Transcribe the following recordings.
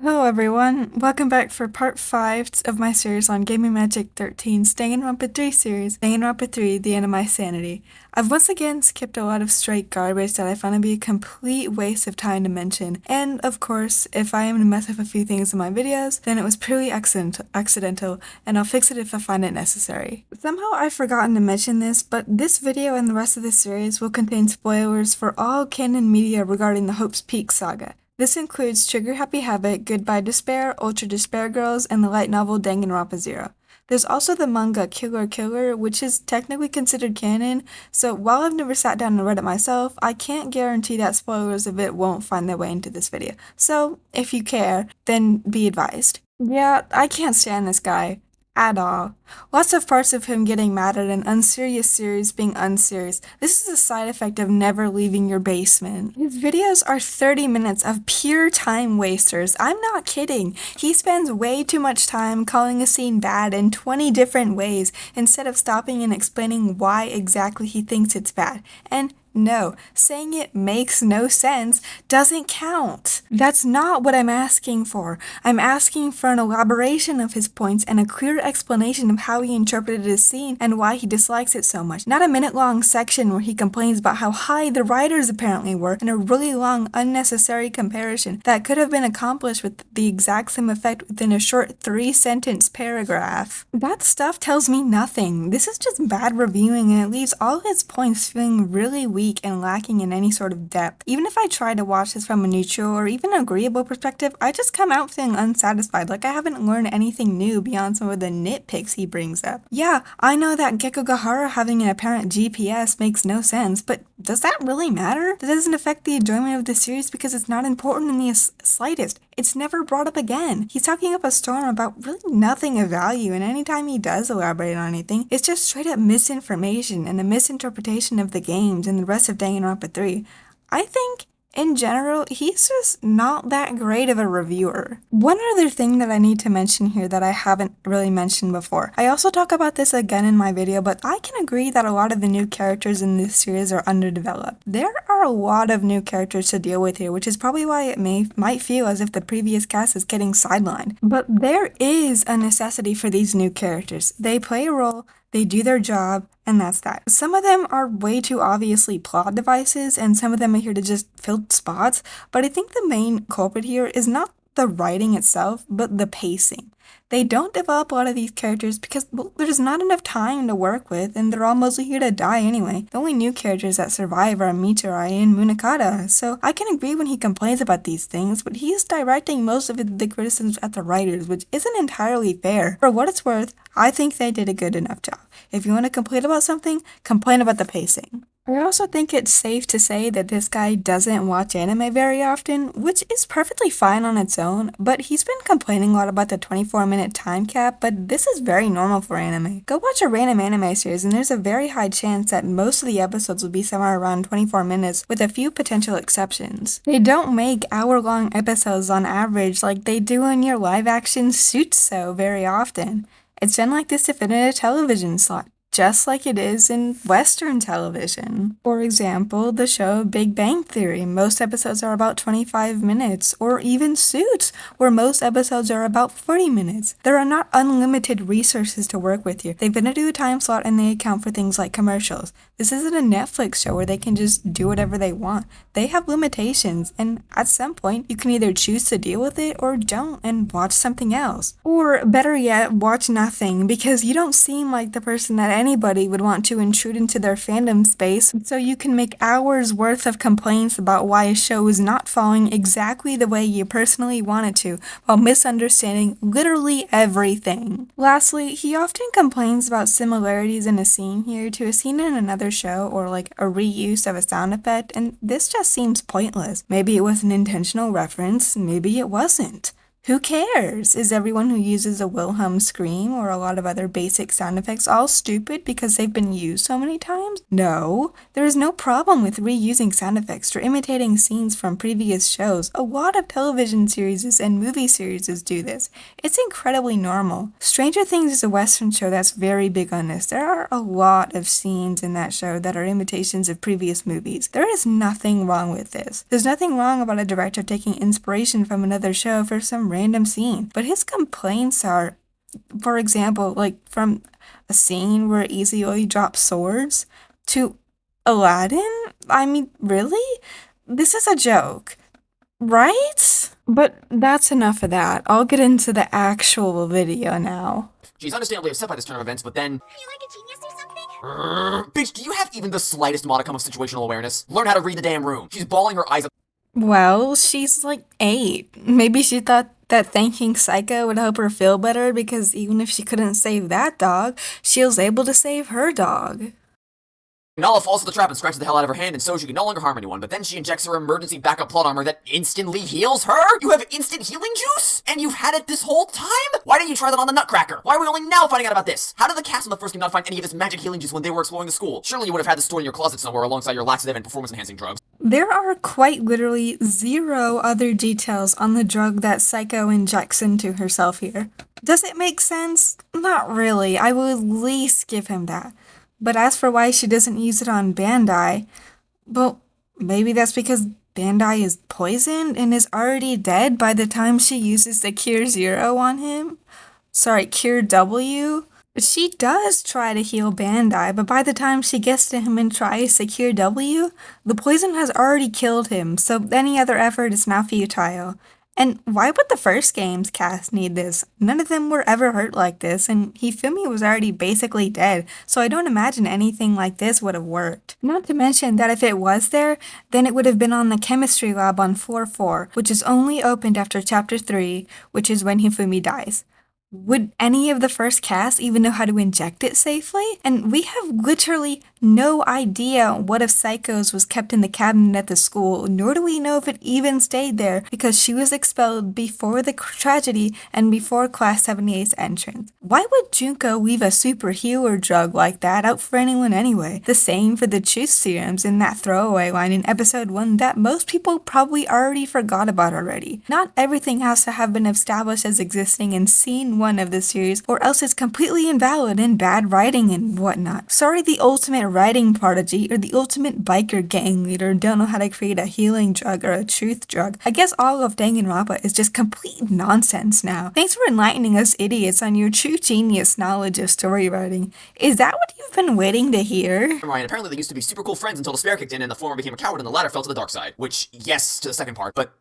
Hello everyone, welcome back for part 5 of my series on GamingMagic13's Danganronpa 3 series, Danganronpa 3, The End of My Sanity. I've once again skipped a lot of straight garbage that I found to be a complete waste of time to mention, and of course, if I am to mess up a few things in my videos, then it was purely accidental, and I'll fix it if I find it necessary. Somehow I've forgotten to mention this, but this video and the rest of this series will contain spoilers for all canon media regarding the Hope's Peak saga. This includes Trigger Happy Havoc, Goodbye Despair, Ultra Despair Girls, and the light novel Danganronpa 0. There's also the manga Killer, which is technically considered canon, so while I've never sat down and read it myself, I can't guarantee that spoilers of it won't find their way into this video. So, if you care, then be advised. Yeah, I can't stand this guy. At all. Lots of parts of him getting mad at an unserious series being unserious. This is a side effect of never leaving your basement. His videos are 30 minutes of pure time wasters. I'm not kidding. He spends way too much time calling a scene bad in 20 different ways instead of stopping and explaining why exactly he thinks it's bad. And no, saying it makes no sense doesn't count. That's not what I'm asking for. I'm asking for an elaboration of his points and a clear explanation of how he interpreted his scene and why he dislikes it so much. Not a minute-long section where he complains about how high the writers apparently were and a really long, unnecessary comparison that could have been accomplished with the exact same effect within a short 3-sentence paragraph. That stuff tells me nothing. This is just bad reviewing and it leaves all his points feeling really weak and lacking in any sort of depth. Even if I try to watch this from a neutral or even agreeable perspective, I just come out feeling unsatisfied, like I haven't learned anything new beyond some of the nitpicks he brings up. Yeah, I know that Gekogahara having an apparent GPS makes no sense, but does that really matter? That doesn't affect the enjoyment of the series because it's not important in the slightest. It's never brought up again. He's talking up a storm about really nothing of value, and anytime he does elaborate on anything, it's just straight up misinformation and a misinterpretation of the games and the rest of Danganronpa 3. I think, in general, he's just not that great of a reviewer. One other thing that I need to mention here that I haven't really mentioned before. I also talk about this again in my video, but I can agree that a lot of the new characters in this series are underdeveloped. There are a lot of new characters to deal with here, which is probably why it might feel as if the previous cast is getting sidelined. But there is a necessity for these new characters. They play a role, they do their job, and that's that. Some of them are way too obviously plot devices, and some of them are here to just fill spots, but I think the main culprit here is not the writing itself, but the pacing. They don't develop a lot of these characters because, well, there's not enough time to work with, and they're all mostly here to die anyway. The only new characters that survive are Mitarai and Munakata, so I can agree when he complains about these things, but he's directing most of the criticisms at the writers, which isn't entirely fair. For what it's worth, I think they did a good enough job. If you want to complain about something, complain about the pacing. I also think it's safe to say that this guy doesn't watch anime very often, which is perfectly fine on its own, but he's been complaining a lot about the 24-minute time cap, but this is very normal for anime. Go watch a random anime series and there's a very high chance that most of the episodes will be somewhere around 24 minutes, with a few potential exceptions. They don't make hour-long episodes on average like they do in your live-action Suits so very often. It's been like this to fit in a television slot, just like it is in Western television. For example, the show Big Bang Theory. Most episodes are about 25 minutes, or even Suits, where most episodes are about 40 minutes. There are not unlimited resources to work with here. They fit into a time slot and they account for things like commercials. This isn't a Netflix show where they can just do whatever they want. They have limitations, and at some point, you can either choose to deal with it or don't and watch something else. Or better yet, watch nothing, because you don't seem like the person that anybody would want to intrude into their fandom space, so you can make hours worth of complaints about why a show is not following exactly the way you personally want it to, while misunderstanding literally everything. Lastly, he often complains about similarities in a scene here to a scene in another show, or like a reuse of a sound effect, and this just seems pointless. Maybe it was an intentional reference, maybe it wasn't. Who cares? Is everyone who uses a Wilhelm scream or a lot of other basic sound effects all stupid because they've been used so many times? No, there is no problem with reusing sound effects or imitating scenes from previous shows. A lot of television series and movie series do this. It's incredibly normal. Stranger Things is a Western show that's very big on this. There are a lot of scenes in that show that are imitations of previous movies. There is nothing wrong with this. There's nothing wrong about a director taking inspiration from another show for some some random scene. But his complaints are, for example, like from a scene where Izuyoi drops swords to Aladdin? I mean, really? This is a joke, right? But that's enough of that. I'll get into the actual video now. She's understandably upset by this turn of events, but then... Are you like a genius or something? Bitch, do you have even the slightest modicum of situational awareness? Learn how to read the damn room. She's bawling her eyes up. Well, she's like 8. Maybe she thought that thanking Psycho would help her feel better because even if she couldn't save that dog, she was able to save her dog. Nala falls to the trap and scratches the hell out of her hand, and so she can no longer harm anyone, but then she injects her emergency backup plot armor that instantly heals her? You have instant healing juice? And you've had it this whole time? Why didn't you try that on the Nutcracker? Why are we only now finding out about this? How did the cast in the first game not find any of this magic healing juice when they were exploring the school? Surely you would have had this stored in your closet somewhere alongside your laxative and performance-enhancing drugs. There are quite literally 0 other details on the drug that Psycho injects into herself here. Does it make sense? Not really. I will at least give him that. But as for why she doesn't use it on Bandai, well, maybe that's because Bandai is poisoned and is already dead by the time she uses the Cure Zero on him? Sorry, Cure W? She does try to heal Bandai, but by the time she gets to him and tries to Cure W, the poison has already killed him, so any other effort is now futile. And why would the first game's cast need this? None of them were ever hurt like this, and Hifumi was already basically dead, so I don't imagine anything like this would have worked. Not to mention that if it was there, then it would have been on the chemistry lab on floor 4, which is only opened after chapter 3, which is when Hifumi dies. Would any of the first cast even know how to inject it safely? And we have literally no idea what if Psycho's was kept in the cabinet at the school, nor do we know if it even stayed there because she was expelled before the tragedy and before Class 78's entrance. Why would Junko leave a super healer drug like that out for anyone anyway? The same for the truth serums in that throwaway line in episode 1 that most people probably already forgot about already. Not everything has to have been established as existing in scene 1 of the series, or else it's completely invalid and bad writing and whatnot. Sorry, the ultimate writing prodigy or the ultimate biker gang leader don't know how to create a healing drug or a truth drug. I guess all of Danganronpa is just complete nonsense now. Thanks for enlightening us idiots on your true genius knowledge of story writing. Is that what you've been waiting to hear? Ryan, apparently they used to be super cool friends until despair kicked in and the former became a coward and the latter fell to the dark side. Which, yes, to the second part, but,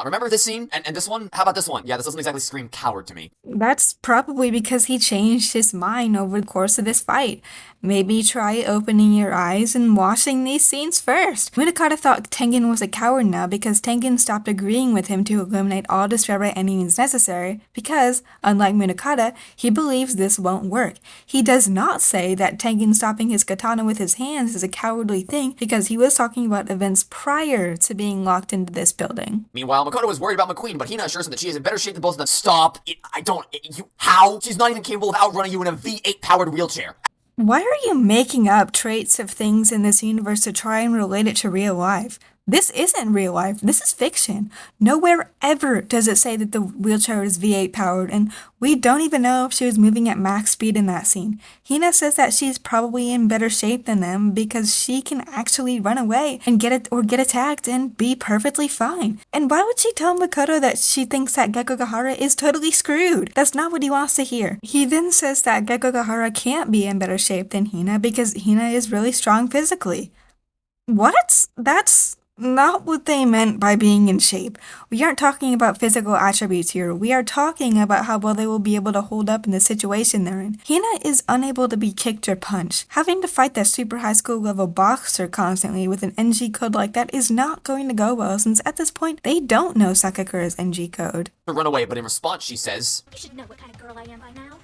remember this scene? And this one? How about this one? Yeah, this doesn't exactly scream coward to me. That's probably because he changed his mind over the course of this fight. Maybe try opening your eyes and watching these scenes first. Munakata thought Tengen was a coward now because Tengen stopped agreeing with him to eliminate all despair by any means necessary because, unlike Munakata, he believes this won't work. He does not say that Tengen stopping his katana with his hands is a cowardly thing because he was talking about events prior to being locked into this building. Meanwhile, Makoto was worried about McQueen, but Hina assures him that she is in better shape than both of them. Stop! How? She's not even capable of outrunning you in a V8 powered wheelchair. Why are you making up traits of things in this universe to try and relate it to real life? This isn't real life, this is fiction. Nowhere ever does it say that the wheelchair is V8 powered, and we don't even know if she was moving at max speed in that scene. Hina says that she's probably in better shape than them because she can actually run away and get attacked and be perfectly fine. And why would she tell Makoto that she thinks that Gekogahara is totally screwed? That's not what he wants to hear. He then says that Gekogahara can't be in better shape than Hina because Hina is really strong physically. What? That's not what they meant by being in shape. We aren't talking about physical attributes here. We are talking about how well they will be able to hold up in the situation they're in. Hina is unable to be kicked or punched. Having to fight that super high school level boxer constantly with an NG code like that is not going to go well since at this point they don't know Sakakura's NG code. To run away, but in response she says, "You should know what kind of girl I am by now."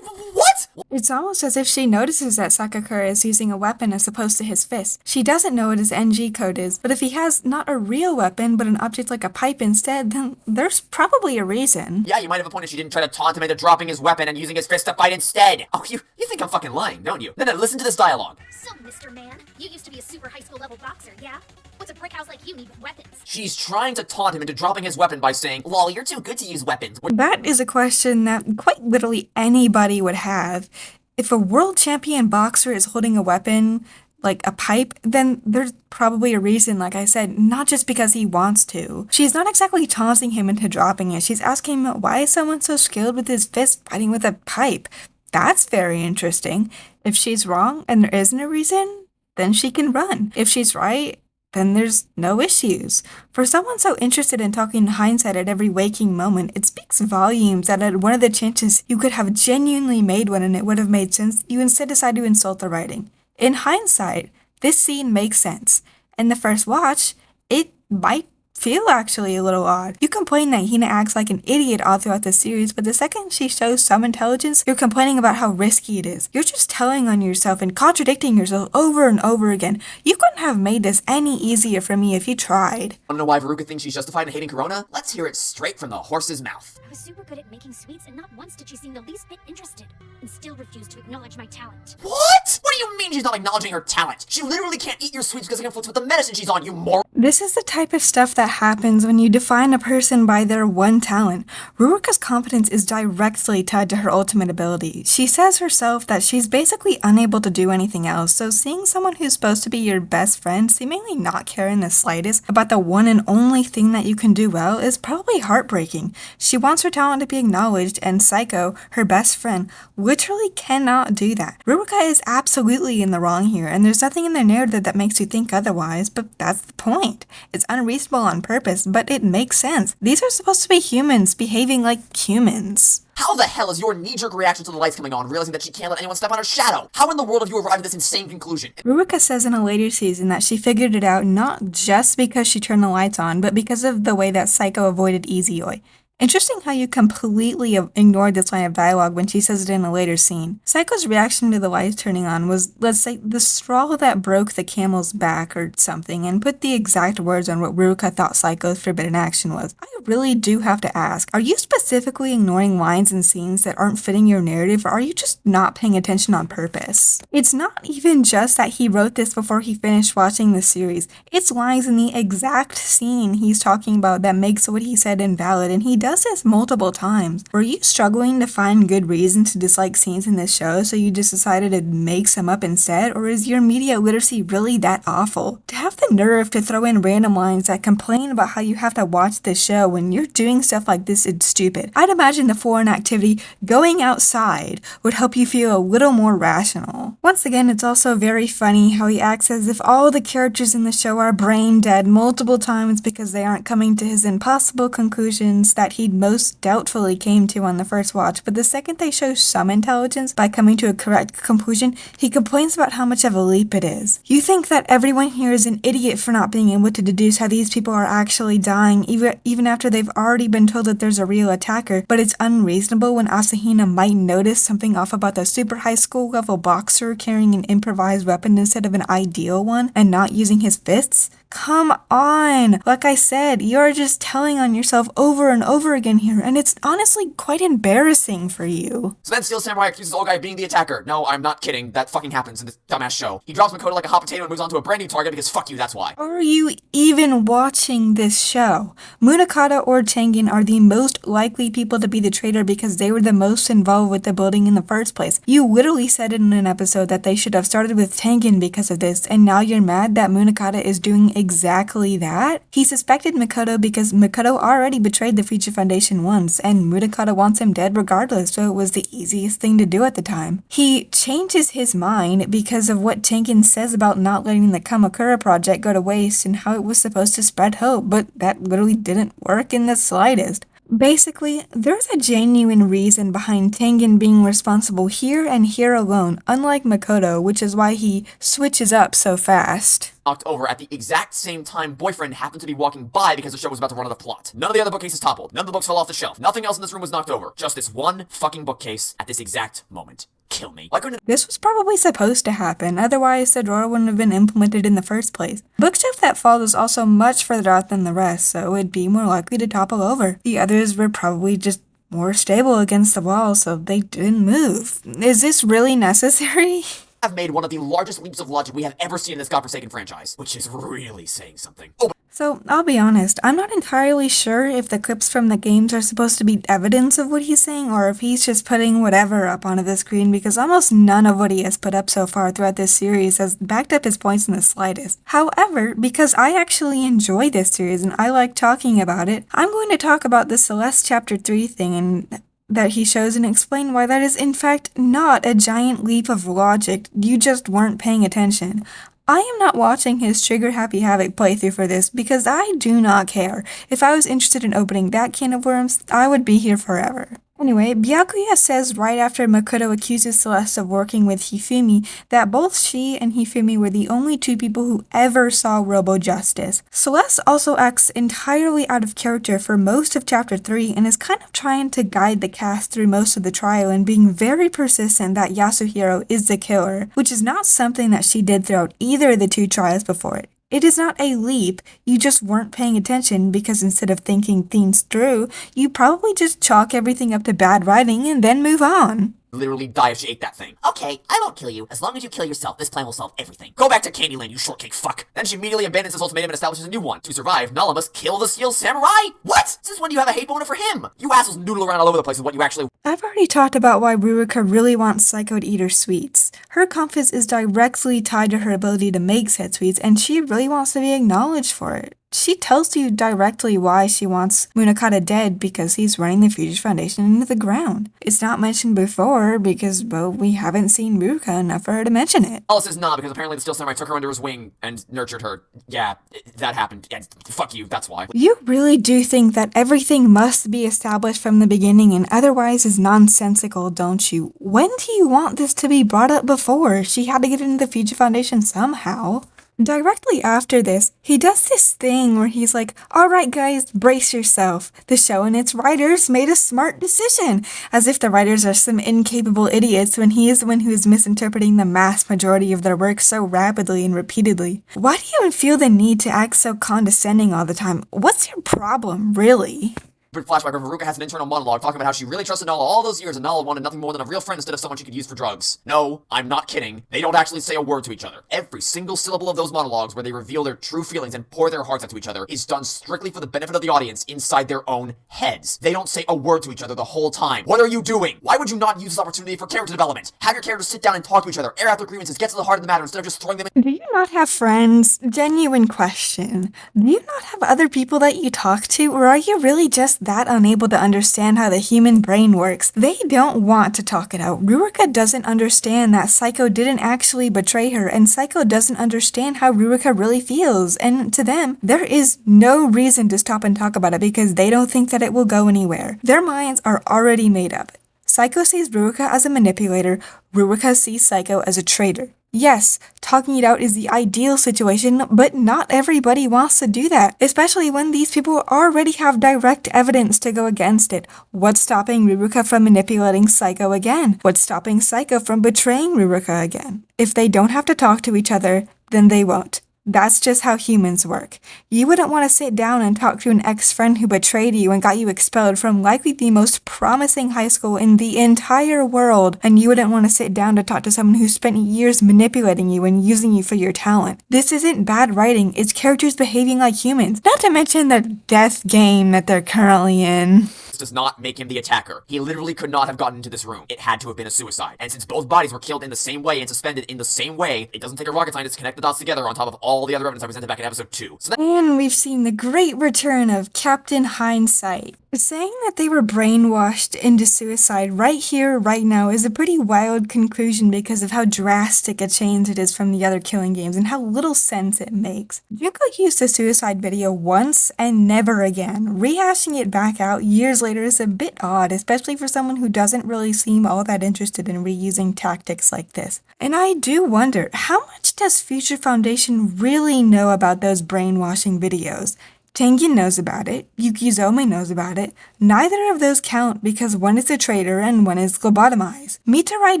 What? It's almost as if she notices that Sakakura is using a weapon as opposed to his fist. She doesn't know what his NG code is, but if he has not a real weapon but an object like a pipe instead, then there's probably a reason. Yeah, you might have a point if she didn't try to taunt him into dropping his weapon and using his fist to fight instead. Oh, you think I'm fucking lying, don't you? No, listen to this dialogue. So, Mr. Man, you used to be a super high school level boxer, yeah? What's a brick house like you need with weapons? She's trying to taunt him into dropping his weapon by saying, "Lol, you're too good to use weapons." That is a question that quite literally anybody would have. If a world champion boxer is holding a weapon, like a pipe, then there's probably a reason, like I said, not just because he wants to. She's not exactly taunting him into dropping it. She's asking him, why is someone so skilled with his fist fighting with a pipe? That's very interesting. If she's wrong and there isn't a reason, then she can run. If she's right, then there's no issues. For someone so interested in talking hindsight at every waking moment, it speaks volumes that at one of the chances you could have genuinely made one and it would have made sense, you instead decide to insult the writing. In hindsight, this scene makes sense. In the first watch, it might feel actually a little odd. You complain that Hina acts like an idiot all throughout the series, but the second she shows some intelligence, you're complaining about how risky it is. You're just telling on yourself and contradicting yourself over and over again. You couldn't have made this any easier for me if you tried. Wanna know why Veruca thinks she's justified in hating Corona? Let's hear it straight from the horse's mouth. I was super good at making sweets, and not once did she seem the least bit interested, and still refused to acknowledge my talent. What? What do you mean she's not acknowledging her talent? She literally can't eat your sweets because it conflicts with the medicine she's on, you moron! This is the type of stuff that happens when you define a person by their one talent. Ruruka's confidence is directly tied to her ultimate ability. She says herself that she's basically unable to do anything else, so seeing someone who's supposed to be your best friend seemingly not care in the slightest about the one and only thing that you can do well is probably heartbreaking. She wants her talent to be acknowledged, and Psycho, her best friend, literally cannot do that. Ruruka is absolutely in the wrong here, and there's nothing in the narrative that makes you think otherwise, but that's the point. It's unreasonable on purpose, but it makes sense. These are supposed to be humans behaving like humans. How the hell is your knee-jerk reaction to the lights coming on, realizing that she can't let anyone step on her shadow? How in the world have you arrived at this insane conclusion? Ruruka says in a later season that she figured it out not just because she turned the lights on, but because of the way that Psycho avoided Easy-Oi. Interesting how you completely ignored this line of dialogue when she says it in a later scene. Psycho's reaction to the lights turning on was, let's say, the straw that broke the camel's back or something, and put the exact words on what Ruruka thought Psycho's forbidden action was. I really do have to ask, are you specifically ignoring lines and scenes that aren't fitting your narrative, or are you just not paying attention on purpose? It's not even just that he wrote this before he finished watching the series. It's lines in the exact scene he's talking about that makes what he said invalid, and he does this multiple times. Were you struggling to find good reason to dislike scenes in this show, so you just decided to make some up instead, or is your media literacy really that awful? To have the nerve to throw in random lines that complain about how you have to watch this show when you're doing stuff like this is stupid. I'd imagine the foreign activity, going outside, would help you feel a little more rational. Once again, it's also very funny how he acts as if all the characters in the show are brain dead multiple times because they aren't coming to his impossible conclusions that he most doubtfully came to on the first watch, but the second they show some intelligence by coming to a correct conclusion, he complains about how much of a leap it is. You think that everyone here is an idiot for not being able to deduce how these people are actually dying, even after they've already been told that there's a real attacker, but it's unreasonable when Asahina might notice something off about the super high school level boxer carrying an improvised weapon instead of an ideal one and not using his fists? Come on! Like I said, you're just telling on yourself over and over again here, and it's honestly quite embarrassing for you. So then Steel Samurai accuses old guy of being the attacker. No, I'm not kidding. That fucking happens in this dumbass show. He drops Makoto like a hot potato and moves on to a brand new target because fuck you, that's why. Are you even watching this show? Munakata or Tengen are the most likely people to be the traitor because they were the most involved with the building in the first place. You literally said in an episode that they should have started with Tengen because of this, and now you're mad that Munakata is doing exactly that? He suspected Makoto because Makoto already betrayed the Future Foundation once, and Munakata wants him dead regardless, so it was the easiest thing to do at the time. He changes his mind because of what Tengen says about not letting the Kamakura project go to waste and how it was supposed to spread hope, but that literally didn't work in the slightest. Basically, there's a genuine reason behind Tengen being responsible here and here alone, unlike Makoto, which is why he switches up so fast. Knocked over at the exact same time boyfriend happened to be walking by because the show was about to run out of plot. None of the other bookcases toppled. None of the books fell off the shelf. Nothing else in this room was knocked over. Just this one fucking bookcase at this exact moment. Kill me. Why couldn't This was probably supposed to happen, otherwise the drawer wouldn't have been implemented in the first place. Bookshelf that falls is also much further out than the rest, so it would be more likely to topple over. The others were probably just more stable against the wall, so they didn't move. Is this really necessary? have made one of the largest leaps of logic we have ever seen in this godforsaken franchise, which is really saying something. Oh, So, I'll be honest, I'm not entirely sure if the clips from the games are supposed to be evidence of what he's saying or if he's just putting whatever up onto the screen, because almost none of what he has put up so far throughout this series has backed up his points in the slightest. However, because I actually enjoy this series and I like talking about it, I'm going to talk about the Celeste Chapter 3 thing and that he shows and explain why that is in fact not a giant leap of logic. You just weren't paying attention. I am not watching his Trigger Happy Havoc playthrough for this because I do not care. If I was interested in opening that can of worms, I would be here forever. Anyway, Byakuya says right after Makoto accuses Celeste of working with Hifumi that both she and Hifumi were the only two people who ever saw Robo Justice. Celeste also acts entirely out of character for most of Chapter 3 and is kind of trying to guide the cast through most of the trial and being very persistent that Yasuhiro is the killer, which is not something that she did throughout either of the two trials before it. It is not a leap, you just weren't paying attention because instead of thinking things through, you probably just chalk everything up to bad writing and then move on. Literally die if she ate that thing. Okay, I won't kill you. As long as you kill yourself, this plan will solve everything. Go back to Candyland, you shortcake fuck. Then she immediately abandons his ultimatum and establishes a new one. To survive, Nala must kill the Steel Samurai? What? Since when do you have a hate boner for him? You assholes noodle around all over the place with what you actually— I've already talked about why Ruruka really wants Psycho to eat her sweets. Her confidence is directly tied to her ability to make said sweets, and she really wants to be acknowledged for it. She tells you directly why she wants Munakata dead because he's running the Future Foundation into the ground. It's not mentioned before because, well, we haven't seen Ruruka enough for her to mention it. Alice is not, because apparently the Steel Samurai took her under his wing and nurtured her. Yeah, that happened. Yeah, fuck you, that's why. You really do think that everything must be established from the beginning and otherwise is nonsensical, don't you? When do you want this to be brought up before? She had to get into the Future Foundation somehow. Directly after this, he does this thing where he's like, alright guys, brace yourself. The show and its writers made a smart decision. As if the writers are some incapable idiots when he is the one who is misinterpreting the mass majority of their work so rapidly and repeatedly. Why do you even feel the need to act so condescending all the time? What's your problem, really? Flashback where Veruca has an internal monologue talking about how she really trusted Nala all those years and Nala wanted nothing more than a real friend instead of someone she could use for drugs. No, I'm not kidding. They don't actually say a word to each other. Every single syllable of those monologues where they reveal their true feelings and pour their hearts out to each other is done strictly for the benefit of the audience inside their own heads. They don't say a word to each other the whole time. What are you doing? Why would you not use this opportunity for character development? Have your characters sit down and talk to each other, air out their grievances, get to the heart of the matter instead of just throwing them in— Do you not have friends? Genuine question. Do you not have other people that you talk to, or are you really just that unable to understand how the human brain works? They don't want to talk it out. Ruruka doesn't understand that Psycho didn't actually betray her, and Psycho doesn't understand how Ruruka really feels, and to them, there is no reason to stop and talk about it because they don't think that it will go anywhere. Their minds are already made up. Psycho sees Ruruka as a manipulator, Ruruka sees Psycho as a traitor. Yes, talking it out is the ideal situation, but not everybody wants to do that, especially when these people already have direct evidence to go against it. What's stopping Ruruka from manipulating Psycho again? What's stopping Psycho from betraying Ruruka again? If they don't have to talk to each other, then they won't. That's just how humans work. You wouldn't want to sit down and talk to an ex-friend who betrayed you and got you expelled from likely the most promising high school in the entire world, and you wouldn't want to sit down to talk to someone who spent years manipulating you and using you for your talent. This isn't bad writing, it's characters behaving like humans. Not to mention the death game that they're currently in. Does not make him the attacker. He literally could not have gotten into this room. It had to have been a suicide. And since both bodies were killed in the same way and suspended in the same way, it doesn't take a rocket scientist to connect the dots together on top of all the other evidence I presented back in episode 2. And we've seen the great return of Captain Hindsight. Saying that they were brainwashed into suicide right here, right now is a pretty wild conclusion because of how drastic a change it is from the other killing games and how little sense it makes. Junko used a suicide video once and never again. Rehashing it back out years later is a bit odd, especially for someone who doesn't really seem all that interested in reusing tactics like this. And I do wonder, how much does Future Foundation really know about those brainwashing videos? Tengen knows about it, Yukizomi knows about it. Neither of those count because one is a traitor and one is lobotomized. Mitarai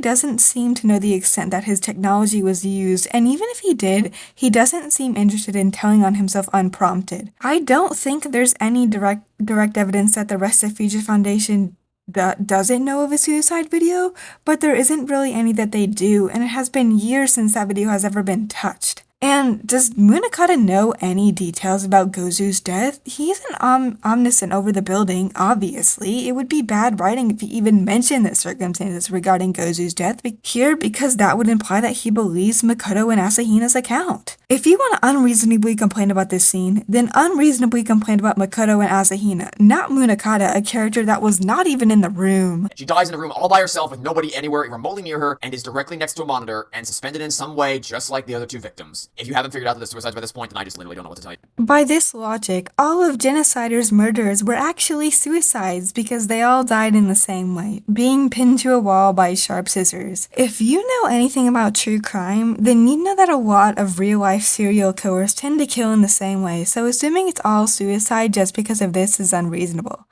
doesn't seem to know the extent that his technology was used, and even if he did, he doesn't seem interested in telling on himself unprompted. I don't think there's any direct evidence that the rest of Future Foundation doesn't know of a suicide video, but there isn't really any that they do, and it has been years since that video has ever been touched. And does Munakata know any details about Gozu's death? He's an omniscient over the building, obviously. It would be bad writing if he even mentioned the circumstances regarding Gozu's death here, because that would imply that he believes Makoto and Asahina's account. If you want to unreasonably complain about this scene, then unreasonably complain about Makoto and Asahina, not Munakata, a character that was not even in the room. She dies in a room all by herself with nobody anywhere remotely near her and is directly next to a monitor and suspended in some way just like the other two victims. If you haven't figured out that they're suicides by this point, then I just literally don't know what to tell you. By this logic, all of Genocider's murderers were actually suicides because they all died in the same way, being pinned to a wall by sharp scissors. If you know anything about true crime, then you know that a lot of real-life serial killers tend to kill in the same way, so assuming it's all suicide just because of this is unreasonable.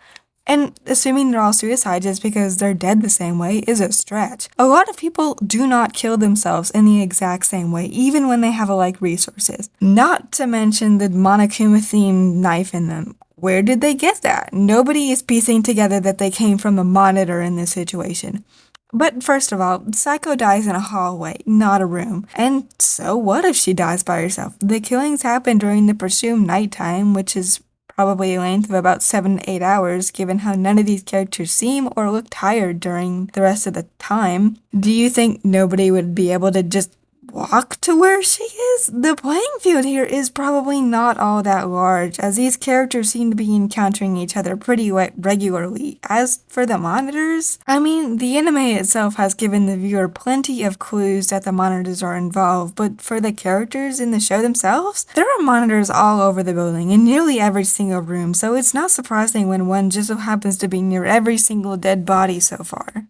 And assuming they're all suicide just because they're dead the same way is a stretch. A lot of people do not kill themselves in the exact same way, even when they have like resources. Not to mention the Monokuma-themed knife in them. Where did they get that? Nobody is piecing together that they came from a monitor in this situation. But first of all, Psycho dies in a hallway, not a room. And so what if she dies by herself? The killings happen during the presumed nighttime, which is probably a length of about 7 to 8 hours, given how none of these characters seem or look tired during the rest of the time. Do you think nobody would be able to just walk to where she is? The playing field here is probably not all that large, as these characters seem to be encountering each other pretty regularly. As for the monitors, I mean, the anime itself has given the viewer plenty of clues that the monitors are involved, but for the characters in the show themselves, there are monitors all over the building, in nearly every single room, so it's not surprising when one just so happens to be near every single dead body so far.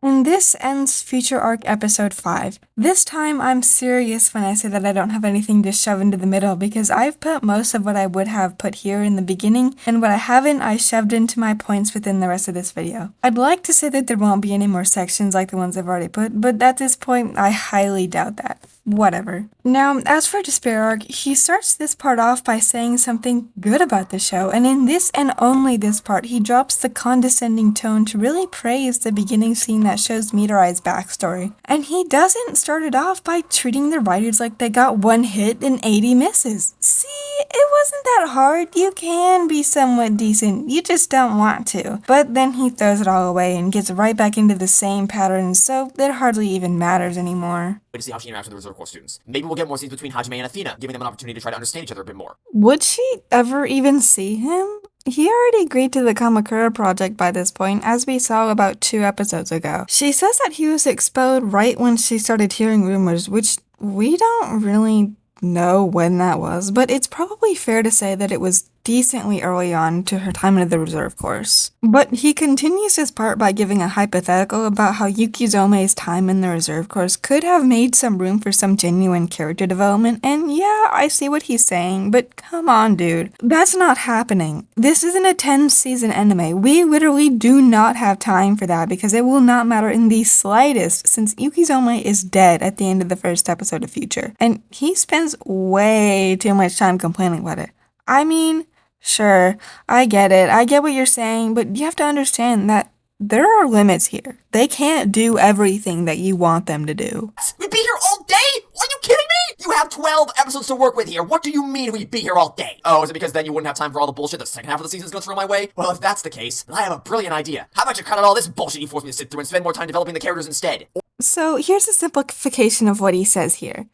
And this ends Future Arc Episode 5. This time I'm serious when I say that I don't have anything to shove into the middle, because I've put most of what I would have put here in the beginning, and what I haven't I shoved into my points within the rest of this video. I'd like to say that there won't be any more sections like the ones I've already put, but at this point I highly doubt that. Whatever. Now, as for Despair Arc, he starts this part off by saying something good about the show, and in this and only this part, he drops the condescending tone to really praise the beginning scene that shows Midori's backstory. And he doesn't start it off by treating the writers like they got 1 hit and 80 misses. See, it wasn't that hard. You can be somewhat decent, you just don't want to. But then he throws it all away and gets right back into the same patterns, so it hardly even matters anymore. To see how she interacts with the Reserve Corps students. Maybe we'll get more scenes between Hajime and Athena, giving them an opportunity to try to understand each other a bit more. Would she ever even see him? He already agreed to the Kamakura project by this point, as we saw about 2 episodes ago. She says that he was expelled right when she started hearing rumors, which we don't really know when that was, but it's probably fair to say that it was decently early on to her time in the reserve course. But he continues his part by giving a hypothetical about how Yukizome's time in the reserve course could have made some room for some genuine character development, and yeah, I see what he's saying, but come on, dude. That's not happening. This isn't a 10-season anime. We literally do not have time for that, because it will not matter in the slightest, since Yukizome is dead at the end of the first episode of Future, and he spends way too much time complaining about it. I mean, sure, I get it. I get what you're saying, but you have to understand that there are limits here. They can't do everything that you want them to do. We'd be here all day? Are you kidding me? You have 12 episodes to work with here. What do you mean we'd be here all day? Oh, is it because then you wouldn't have time for all the bullshit the second half of the season's gonna throw my way? Well, if that's the case, then I have a brilliant idea. How about you cut out all this bullshit you forced me to sit through and spend more time developing the characters instead? So here's a simplification of what he says here.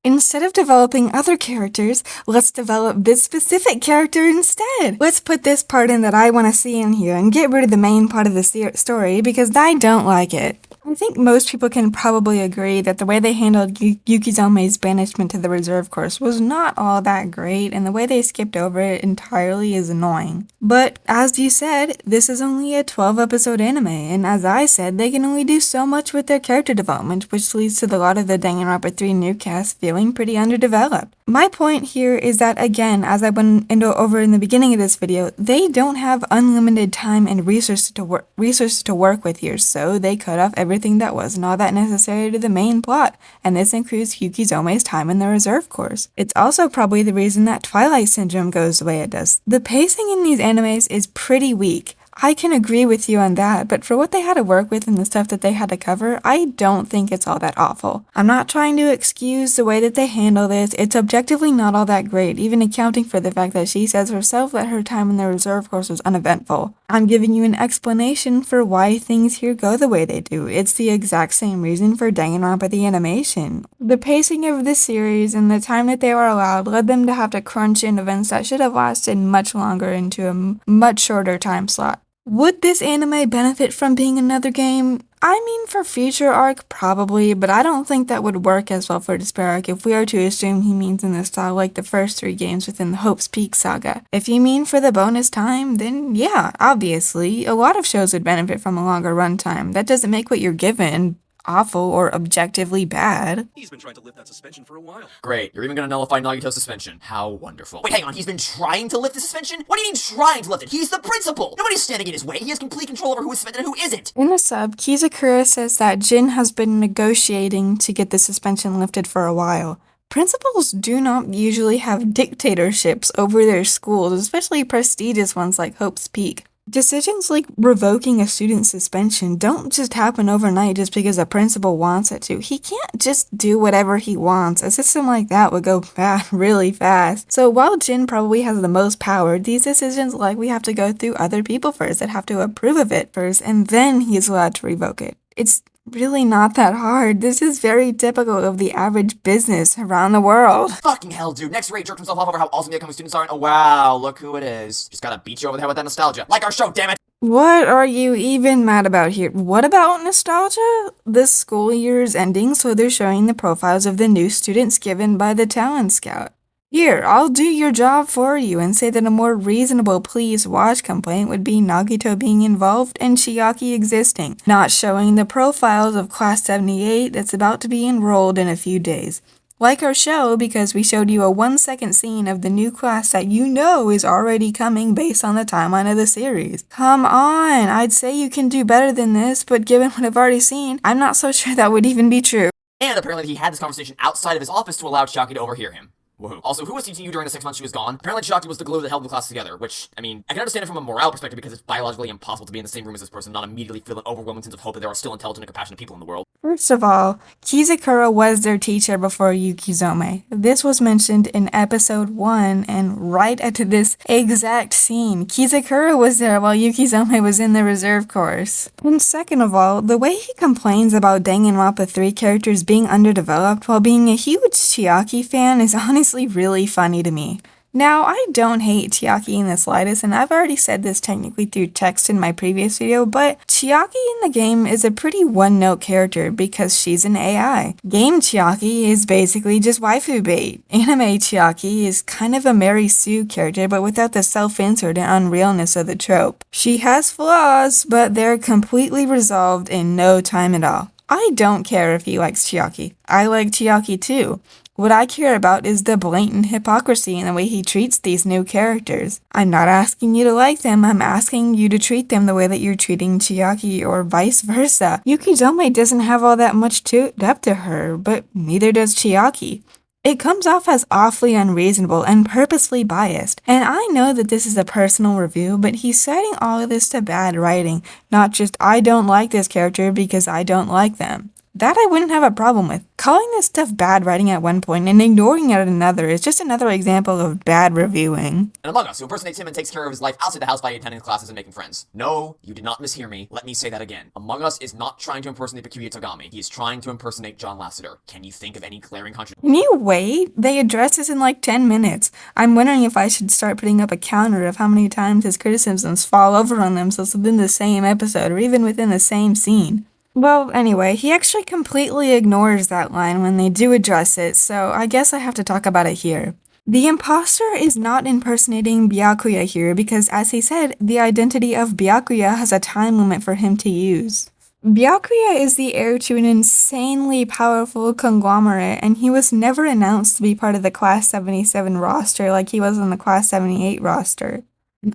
Instead of developing other characters, let's develop this specific character instead. Let's put this part in that I want to see in here and get rid of the main part of the story because I don't like it. I think most people can probably agree that the way they handled Yukizome's banishment to the reserve course was not all that great, and the way they skipped over it entirely is annoying. But, as you said, this is only a 12-episode anime, and as I said, they can only do so much with their character development, which leads to a lot of the Danganronpa 3 new cast feeling pretty underdeveloped. My point here is that, again, as I went over in the beginning of this video, they don't have unlimited time and resources to work with here, so they cut off everything that wasn't all that necessary to the main plot, and this includes Yukizome's time in the reserve course. It's also probably the reason that Twilight Syndrome goes the way it does. The pacing in these animes is pretty weak. I can agree with you on that, but for what they had to work with and the stuff that they had to cover, I don't think it's all that awful. I'm not trying to excuse the way that they handle this. It's objectively not all that great, even accounting for the fact that she says herself that her time in the reserve course was uneventful. I'm giving you an explanation for why things here go the way they do. It's the exact same reason for Danganronpa the animation. The pacing of this series and the time that they were allowed led them to have to crunch in events that should have lasted much longer into a much shorter time slot. Would this anime benefit from being another game? I mean, for future arc, probably, but I don't think that would work as well for Despair arc if we are to assume he means in the style like the first 3 games within the Hope's Peak saga. If you mean for the bonus time, then yeah, obviously, a lot of shows would benefit from a longer runtime. That doesn't make what you're given awful or objectively bad. He's been trying to lift that suspension for a while. Great, you're even gonna nullify Nagito's suspension. How wonderful. Wait, hang on, he's been trying to lift the suspension? What do you mean trying to lift it? He's the principal! Nobody's standing in his way, he has complete control over who is suspended and who isn't! In the sub, Kizakura says that Jin has been negotiating to get the suspension lifted for a while. Principals do not usually have dictatorships over their schools, especially prestigious ones like Hope's Peak. Decisions like revoking a student's suspension don't just happen overnight just because a principal wants it to. He can't just do whatever he wants. A system like that would go bad really fast. So while Jin probably has the most power, these decisions likely have to go through other people first that have to approve of it first, and then he's allowed to revoke it. It's really not that hard. This is very typical of the average business around the world. Fucking hell, dude. Next Ray jerked himself off over how awesome the upcoming students are, and oh wow, look who it is. Just gotta beat you over the head with that nostalgia. Like our show, damn it! What are you even mad about here? What about nostalgia? This school year is ending, so they're showing the profiles of the new students given by the talent scout. Here, I'll do your job for you and say that a more reasonable please watch complaint would be Nagito being involved and Chiaki existing, not showing the profiles of Class 78 that's about to be enrolled in a few days. Like our show, because we showed you a 1-second scene of the new class that you know is already coming based on the timeline of the series. Come on, I'd say you can do better than this, but given what I've already seen, I'm not so sure that would even be true. And apparently he had this conversation outside of his office to allow Chiaki to overhear him. Woohoo. Also, who was teaching you during the 6 months she was gone? Apparently Chiaki was the glue that held the class together, which, I mean, I can understand it from a morale perspective because it's biologically impossible to be in the same room as this person and not immediately feel an overwhelming sense of hope that there are still intelligent and compassionate people in the world. First of all, Kizakura was their teacher before Yukizome. This was mentioned in episode 1 and right at this exact scene. Kizakura was there while Yukizome was in the reserve course. And second of all, the way he complains about Danganronpa 3 characters being underdeveloped while being a huge Chiaki fan is honestly really funny to me. Now, I don't hate Chiaki in the slightest, and I've already said this technically through text in my previous video, but Chiaki in the game is a pretty one-note character because she's an AI. Game Chiaki is basically just waifu bait. Anime Chiaki is kind of a Mary Sue character, but without the self-insert and unrealness of the trope. She has flaws, but they're completely resolved in no time at all. I don't care if he likes Chiaki. I like Chiaki too. What I care about is the blatant hypocrisy in the way he treats these new characters. I'm not asking you to like them, I'm asking you to treat them the way that you're treating Chiaki or vice versa. Yukizome doesn't have all that much depth to her, but neither does Chiaki. It comes off as awfully unreasonable and purposefully biased, and I know that this is a personal review, but he's citing all of this to bad writing, not just I don't like this character because I don't like them. That I wouldn't have a problem with. Calling this stuff bad writing at one point and ignoring it at another is just another example of bad reviewing. And Among Us, who impersonates him and takes care of his life outside the house by attending classes and making friends. No, you did not mishear me. Let me say that again. Among Us is not trying to impersonate Bakuya Togami. He is trying to impersonate John Lasseter. Can you think of any glaring contradiction? Can you wait? They address this in like 10 minutes. I'm wondering if I should start putting up a counter of how many times his criticisms fall over on themselves within the same episode or even within the same scene. Well, anyway, he actually completely ignores that line when they do address it, so I guess I have to talk about it here. The imposter is not impersonating Byakuya here because, as he said, the identity of Byakuya has a time limit for him to use. Byakuya is the heir to an insanely powerful conglomerate, and he was never announced to be part of the Class 77 roster like he was on the Class 78 roster.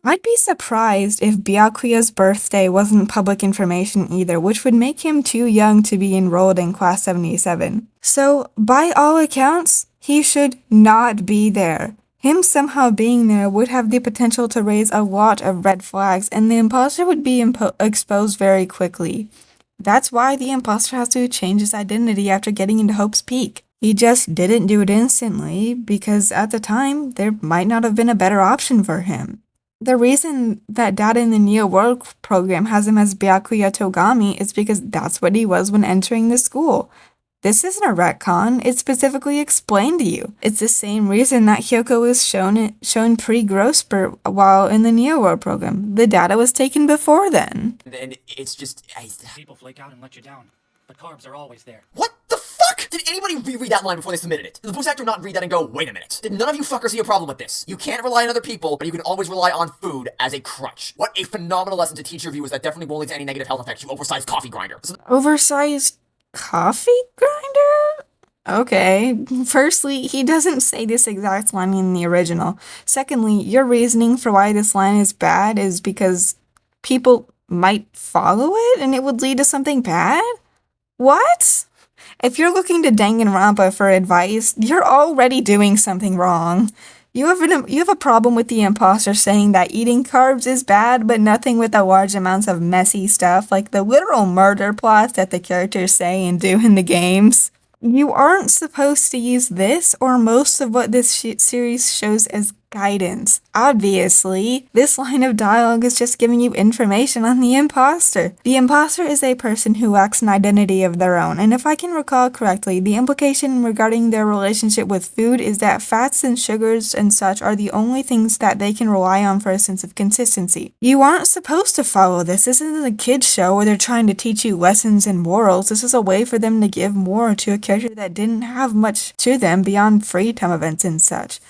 I'd be surprised if Byakuya's birthday wasn't public information either, which would make him too young to be enrolled in Class 77. So, by all accounts, he should not be there. Him somehow being there would have the potential to raise a lot of red flags, and the imposter would be exposed very quickly. That's why the imposter has to change his identity after getting into Hope's Peak. He just didn't do it instantly, because at the time, there might not have been a better option for him. The reason that Data in the Neo World program has him as Byakuya Togami is because that's what he was when entering the school. This isn't a retcon, it's specifically explained to you. It's the same reason that Hyoko was shown pre-Grosper while in the Neo World program. The data was taken before then. And it's just... People flake out and let you down. The carbs are always there. What the fuck? Did anybody reread that line before they submitted it? Did the voice actor not read that and go, wait a minute? Did none of you fuckers see a problem with this? You can't rely on other people, but you can always rely on food as a crutch. What a phenomenal lesson to teach your viewers that definitely won't lead to any negative health effects, you oversized coffee grinder. Oversized coffee grinder? Okay. Firstly, he doesn't say this exact line in the original. Secondly, your reasoning for why this line is bad is because people might follow it and it would lead to something bad? What? If you're looking to Danganronpa for advice, you're already doing something wrong. You have a problem with the imposter saying that eating carbs is bad, but nothing with the large amounts of messy stuff like the literal murder plots that the characters say and do in the games. You aren't supposed to use this or most of what this series shows as guidance. Obviously, this line of dialogue is just giving you information on the imposter. The imposter is a person who lacks an identity of their own, and if I can recall correctly, the implication regarding their relationship with food is that fats and sugars and such are the only things that they can rely on for a sense of consistency. You aren't supposed to follow this. This isn't a kid's show where they're trying to teach you lessons and morals. This is a way for them to give more to a character that didn't have much to them beyond free time events and such.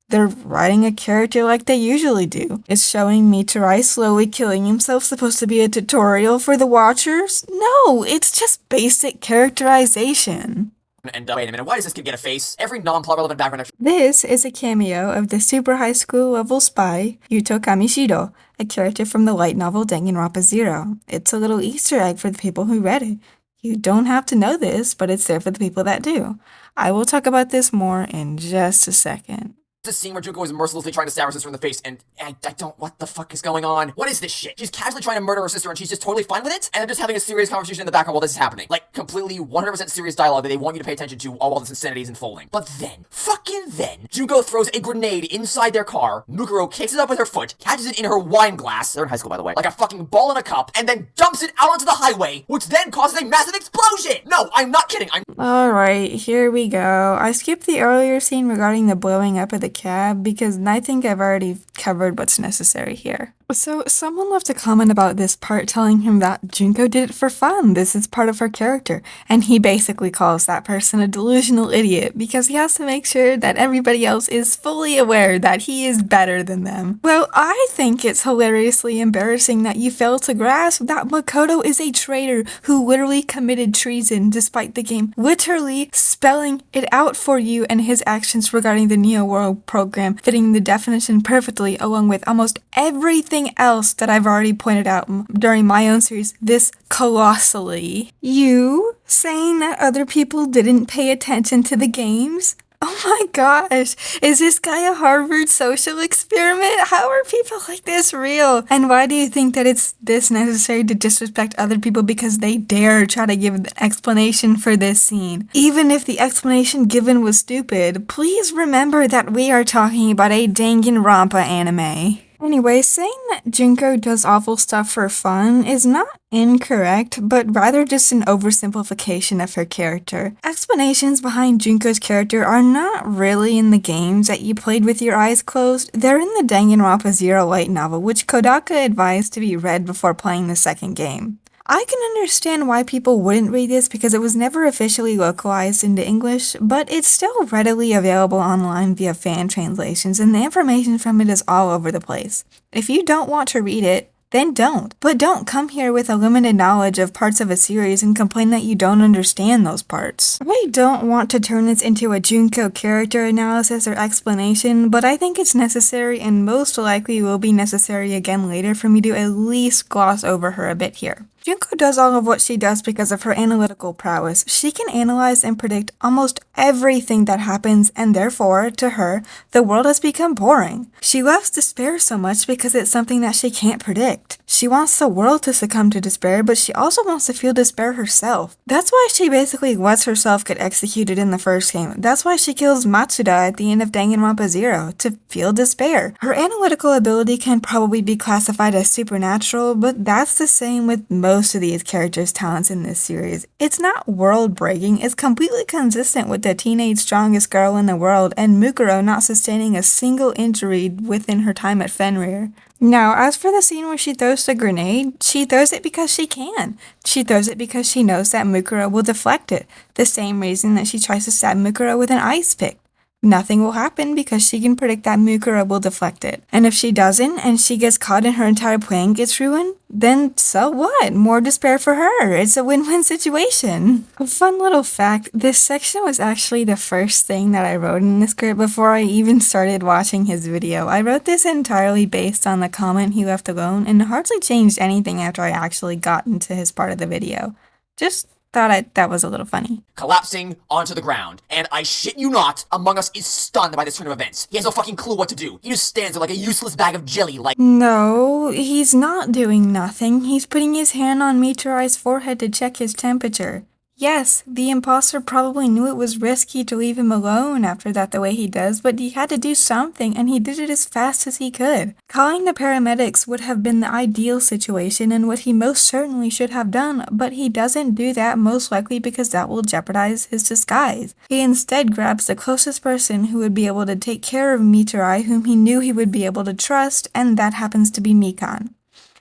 They're writing a character like they usually do. Is showing Mitarai slowly killing himself supposed to be a tutorial for the watchers? No, it's just basic characterization. And wait a minute, why does this kid get a face? Every non-plot relevant background extra This is a cameo of the super high school level spy, Yuto Kamishiro, a character from the light novel Danganronpa 0. It's a little Easter egg for the people who read it. You don't have to know this, but it's there for the people that do. I will talk about this more in just a second. This scene where Junko is mercilessly trying to stab her sister in the face, and I don't, what the fuck is going on? What is this shit? She's casually trying to murder her sister and she's just totally fine with it? And they're just having a serious conversation in the background while this is happening. Like, completely 100% serious dialogue that they want you to pay attention to all while this insanity is unfolding. But then, fucking then, Junko throws a grenade inside their car, Mukuro kicks it up with her foot, catches it in her wine glass, they're in high school by the way, like a fucking ball in a cup, and then dumps it out onto the highway, which then causes a massive explosion! No, I'm not kidding, Alright, here we go. I skipped the earlier scene regarding the blowing up of the cab because I think I've already covered what's necessary here. So, someone left a comment about this part telling him that Junko did it for fun, this is part of her character, and he basically calls that person a delusional idiot because he has to make sure that everybody else is fully aware that he is better than them. Well, I think it's hilariously embarrassing that you fail to grasp that Makoto is a traitor who literally committed treason despite the game literally spelling it out for you and his actions regarding the Neo World program fitting the definition perfectly along with almost everything else that I've already pointed out during my own series this colossally. You saying that other people didn't pay attention to the games? Oh my gosh, is this guy a Harvard social experiment? How are people like this real? And why do you think that it's this necessary to disrespect other people because they dare try to give an explanation for this scene? Even if the explanation given was stupid, please remember that we are talking about a Danganronpa anime. Anyway, saying that Junko does awful stuff for fun is not incorrect, but rather just an oversimplification of her character. Explanations behind Junko's character are not really in the games that you played with your eyes closed, they're in the Danganronpa 0 light novel, which Kodaka advised to be read before playing the second game. I can understand why people wouldn't read this because it was never officially localized into English, but it's still readily available online via fan translations and the information from it is all over the place. If you don't want to read it, then don't. But don't come here with a limited knowledge of parts of a series and complain that you don't understand those parts. I don't want to turn this into a Junko character analysis or explanation, but I think it's necessary and most likely will be necessary again later for me to at least gloss over her a bit here. Junko does all of what she does because of her analytical prowess. She can analyze and predict almost everything that happens, and therefore, to her, the world has become boring. She loves despair so much because it's something that she can't predict. She wants the world to succumb to despair, but she also wants to feel despair herself. That's why she basically lets herself get executed in the first game. That's why she kills Matsuda at the end of Danganronpa 0, to feel despair. Her analytical ability can probably be classified as supernatural, but that's the same with most of these characters' talents in this series. It's not world-breaking, it's completely consistent with the teenage strongest girl in the world and Mukuro not sustaining a single injury within her time at Fenrir. Now, as for the scene where she throws the grenade, she throws it because she can. She throws it because she knows that Mukuro will deflect it, the same reason that she tries to stab Mukuro with an ice pick. Nothing will happen because she can predict that Mukuro will deflect it. And if she doesn't, and she gets caught and her entire plan gets ruined, then so what? More despair for her. It's a win-win situation. A fun little fact, this section was actually the first thing that I wrote in the script before I even started watching his video. I wrote this entirely based on the comment he left alone and hardly changed anything after I actually got into his part of the video. Just thought that was a little funny. Collapsing onto the ground. And I shit you not, Among Us is stunned by this turn of events. He has no fucking clue what to do. He just stands there like a useless bag of jelly, like— No, he's not doing nothing. He's putting his hand on Michiru's forehead to check his temperature. Yes, the imposter probably knew it was risky to leave him alone after that the way he does, but he had to do something, and he did it as fast as he could. Calling the paramedics would have been the ideal situation and what he most certainly should have done, but he doesn't do that most likely because that will jeopardize his disguise. He instead grabs the closest person who would be able to take care of Michiru, whom he knew he would be able to trust, and that happens to be Mikan.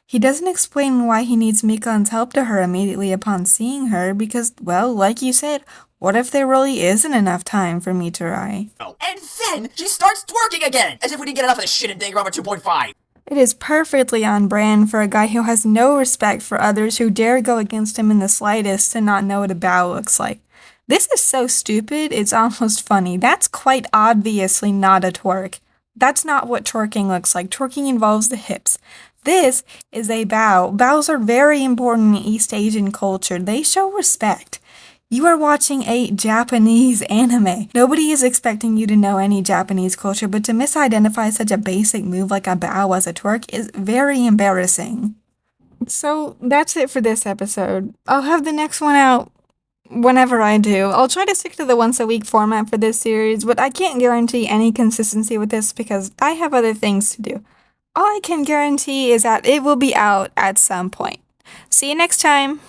He doesn't explain why he needs Mikan's help to her immediately upon seeing her because, well, like you said, what if there really isn't enough time for Michiru? Oh. And then she starts twerking again! As if we didn't get enough of this shit in Danganronpa 2.5! It is perfectly on brand for a guy who has no respect for others who dare go against him in the slightest to not know what a bow looks like. This is so stupid, it's almost funny. That's quite obviously not a twerk. That's not what twerking looks like. Twerking involves the hips. This is a bow. Bows are very important in East Asian culture. They show respect. You are watching a Japanese anime. Nobody is expecting you to know any Japanese culture, but to misidentify such a basic move like a bow as a twerk is very embarrassing. So that's it for this episode. I'll have the next one out whenever I do. I'll try to stick to the once a week format for this series, but I can't guarantee any consistency with this because I have other things to do. All I can guarantee is that it will be out at some point. See you next time!